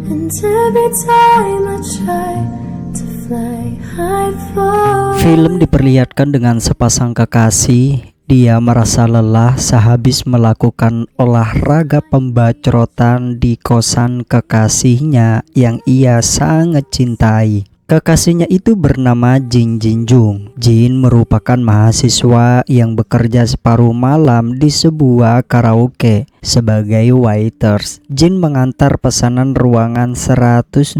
And every time I try to fly, I fall. Film diperlihatkan dengan sepasang kekasih. Dia merasa lelah sehabis melakukan olahraga pembacrotan di kosan kekasihnya yang ia sangat cintai. Kekasihnya itu bernama Jin Jinjung. Jin merupakan mahasiswa yang bekerja separuh malam di sebuah karaoke sebagai waiters. Jin mengantar pesanan ruangan 123.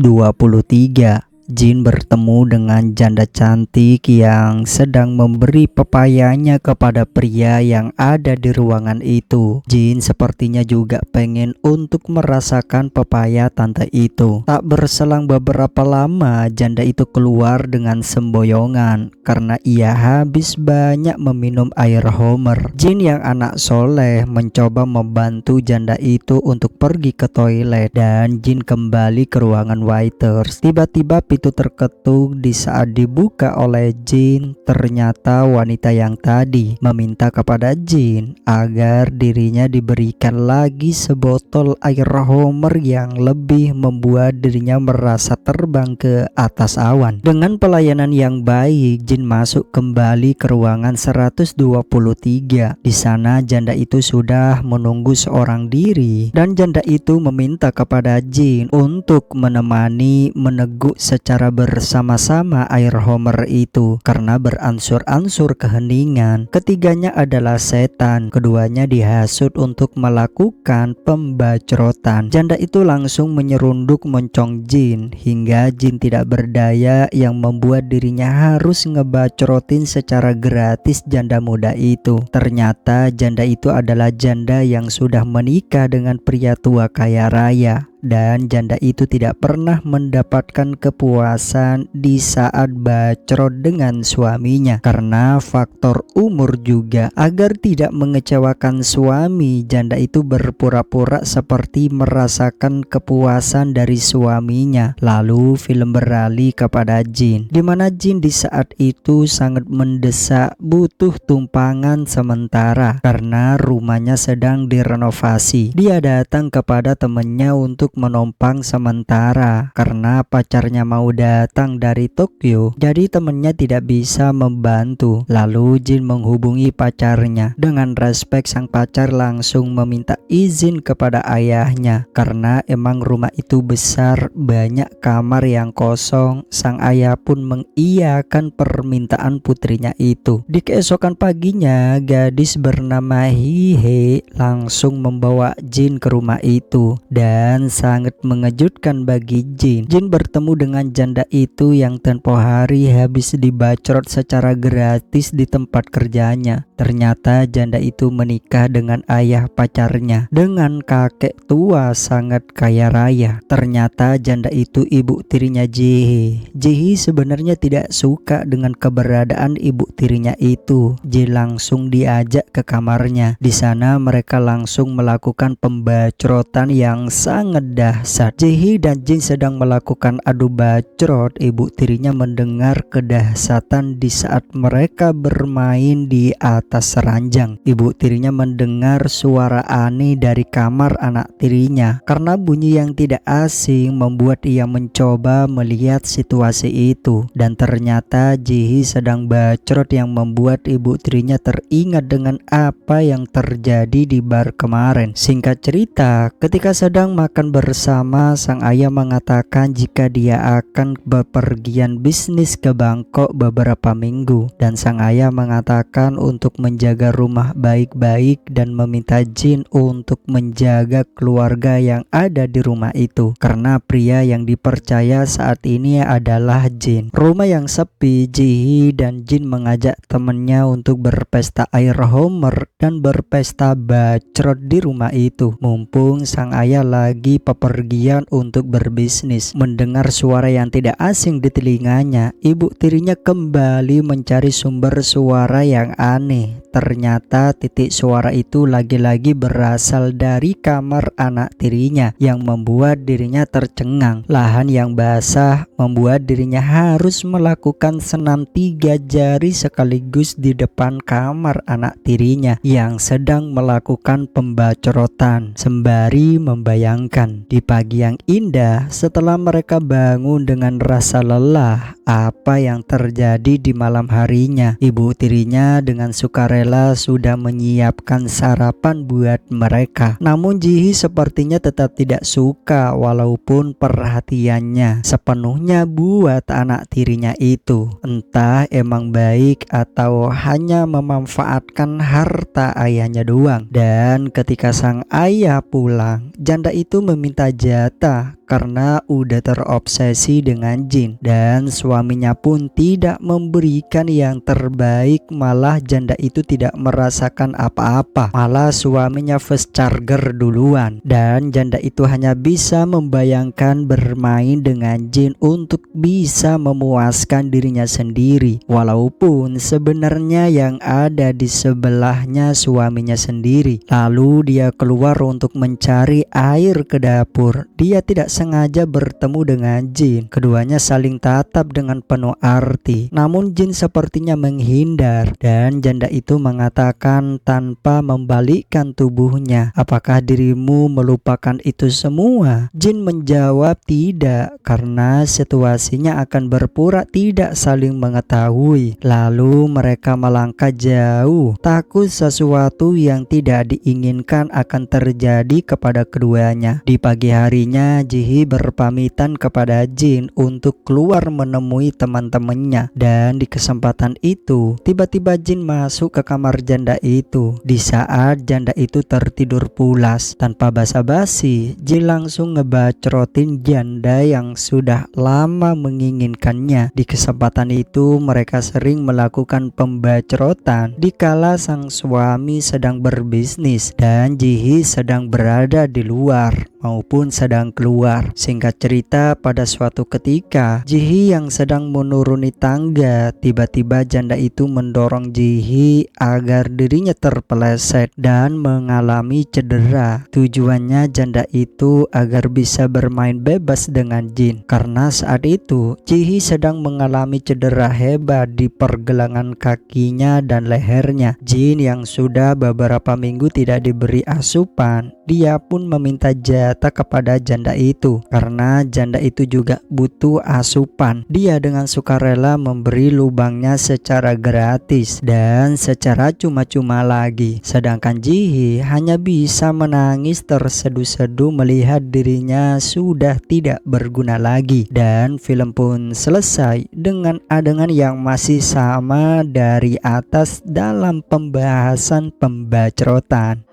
Jin bertemu dengan janda cantik yang sedang memberi pepayanya kepada pria yang ada di ruangan itu. Jin sepertinya juga pengen untuk merasakan pepaya tante itu. Tak berselang beberapa lama, janda itu keluar dengan semboyongan karena ia habis banyak meminum air Homer. Jin yang anak soleh mencoba membantu janda itu untuk pergi ke toilet dan Jin kembali ke ruangan waiters. Tiba-tiba pintu terketuk di saat dibuka oleh Jin. Ternyata wanita yang tadi meminta kepada Jin agar dirinya diberikan lagi sebotol air Homer yang lebih membuat dirinya merasa terbang ke atas awan. Dengan pelayanan yang baik, Jin masuk kembali ke ruangan 123. Di sana janda itu sudah menunggu seorang diri dan janda itu meminta kepada Jin untuk menemani meneguk secara bersama-sama air Homer itu karena beransur-ansur keheningan. Ketiganya adalah setan. Keduanya dihasut untuk melakukan pembacrotan. Janda itu langsung menyerunduk moncong Jin hingga Jin tidak berdaya yang membuat dirinya harus ngebacrotin secara gratis janda muda itu. Ternyata janda itu adalah janda yang sudah menikah dengan pria tua kaya raya. Dan janda itu tidak pernah mendapatkan kepuasan di saat bacrot dengan suaminya karena faktor umur juga. Agar tidak mengecewakan suami, janda itu berpura-pura seperti merasakan kepuasan dari suaminya. Lalu film beralih kepada Jin, di mana Jin di saat itu sangat mendesak butuh tumpangan sementara karena rumahnya sedang direnovasi. Dia datang kepada temannya untuk menompang sementara karena pacarnya mau datang dari Tokyo, jadi temennya tidak bisa membantu. Lalu Jin menghubungi pacarnya. Dengan respek, sang pacar langsung meminta izin kepada ayahnya karena emang rumah itu besar, banyak kamar yang kosong. Sang ayah pun mengiyakan permintaan putrinya itu. Di keesokan paginya, gadis bernama Hihe langsung membawa Jin ke rumah itu dan sangat mengejutkan bagi Jin. Jin bertemu dengan janda itu yang tempo hari habis dibacrot secara gratis di tempat kerjanya. Ternyata janda itu menikah dengan ayah pacarnya, dengan kakek tua sangat kaya raya. Ternyata janda itu ibu tirinya Jihi. Jihi sebenarnya tidak suka dengan keberadaan ibu tirinya itu. Jin langsung diajak ke kamarnya. Di sana mereka langsung melakukan pembacrotan yang sangat dahsyat. Jihi dan Jin sedang melakukan adu bacrot. Ibu tirinya mendengar kedahsyatan di saat mereka bermain di atas ranjang. Ibu tirinya mendengar suara aneh dari kamar anak tirinya. Karena bunyi yang tidak asing membuat ia mencoba melihat situasi itu. Dan ternyata Jihi sedang bacrot yang membuat ibu tirinya teringat dengan apa yang terjadi di bar kemarin. Singkat cerita, ketika sedang makan bersama, sang ayah mengatakan jika dia akan bepergian bisnis ke Bangkok beberapa minggu, dan sang ayah mengatakan untuk menjaga rumah baik-baik dan meminta Jin untuk menjaga keluarga yang ada di rumah itu karena pria yang dipercaya saat ini adalah Jin. Rumah yang sepi, Jihi dan Jin mengajak temannya untuk berpesta air Homer dan berpesta bacrot di rumah itu. Mumpung sang ayah lagi pepergian untuk berbisnis. Mendengar suara yang tidak asing di telinganya, ibu tirinya kembali mencari sumber suara yang aneh. Ternyata titik suara itu lagi-lagi berasal dari kamar anak tirinya yang membuat dirinya tercengang. Lahan yang basah membuat dirinya harus melakukan senam 3 jari sekaligus di depan kamar anak tirinya yang sedang melakukan pembacrotan, sembari membayangkan Jin. Di pagi yang indah, setelah mereka bangun dengan rasa lelah, apa yang terjadi di malam harinya? Ibu tirinya dengan sukarela sudah menyiapkan sarapan buat mereka. Namun Ji-hee sepertinya tetap tidak suka walaupun perhatiannya sepenuhnya buat anak tirinya itu. Entah emang baik atau hanya memanfaatkan harta ayahnya doang. Dan ketika sang ayah pulang, janda itu meminta jatah karena udah terobsesi dengan Jin, dan suaminya pun tidak memberikan yang terbaik. Malah janda itu tidak merasakan apa-apa, malah suaminya first charger duluan, dan janda itu hanya bisa membayangkan bermain dengan Jin untuk bisa memuaskan dirinya sendiri, walaupun sebenarnya yang ada di sebelahnya suaminya sendiri. Lalu dia keluar untuk mencari air ke dapur. Dia tidak sengaja bertemu dengan Jin. Keduanya saling tatap dengan penuh arti. Namun Jin sepertinya menghindar, dan janda itu mengatakan tanpa membalikkan tubuhnya, "Apakah dirimu melupakan itu semua?" Jin menjawab tidak, karena situasinya akan berpura tidak saling mengetahui. Lalu mereka melangkah jauh, takut sesuatu yang tidak diinginkan akan terjadi kepada keduanya. Di pagi harinya, Ji-hee berpamitan kepada Jin untuk keluar menemui teman-temannya, dan di kesempatan itu tiba-tiba Jin masuk ke kamar janda itu. Di saat janda itu tertidur pulas, tanpa basa-basi Jin langsung ngebacrotin janda yang sudah lama menginginkannya. Di kesempatan itu mereka sering melakukan pembacrotan dikala sang suami sedang berbisnis dan Ji-hee sedang berada di luar maupun sedang keluar. Singkat cerita, pada suatu ketika Ji-hee yang sedang menuruni tangga, tiba-tiba janda itu mendorong Ji-hee agar dirinya terpeleset dan mengalami cedera. Tujuannya janda itu agar bisa bermain bebas dengan Jin, karena saat itu Ji-hee sedang mengalami cedera hebat di pergelangan kakinya dan lehernya. Jin yang sudah beberapa minggu tidak diberi asupan, dia pun meminta jatah kepada janda itu karena janda itu juga butuh asupan. Dia dengan sukarela memberi lubangnya secara gratis dan secara cuma-cuma lagi. Sedangkan Ji-hee hanya bisa menangis terseduh-seduh melihat dirinya sudah tidak berguna lagi. Dan film pun selesai dengan adegan yang masih sama dari atas dalam pembahasan pembacrotan.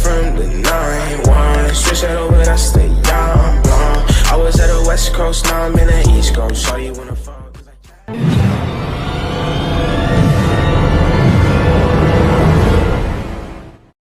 From the 9-1, switch that over, that's the young blonde. I was at the West Coast, now I'm in the East Coast. Saw you when I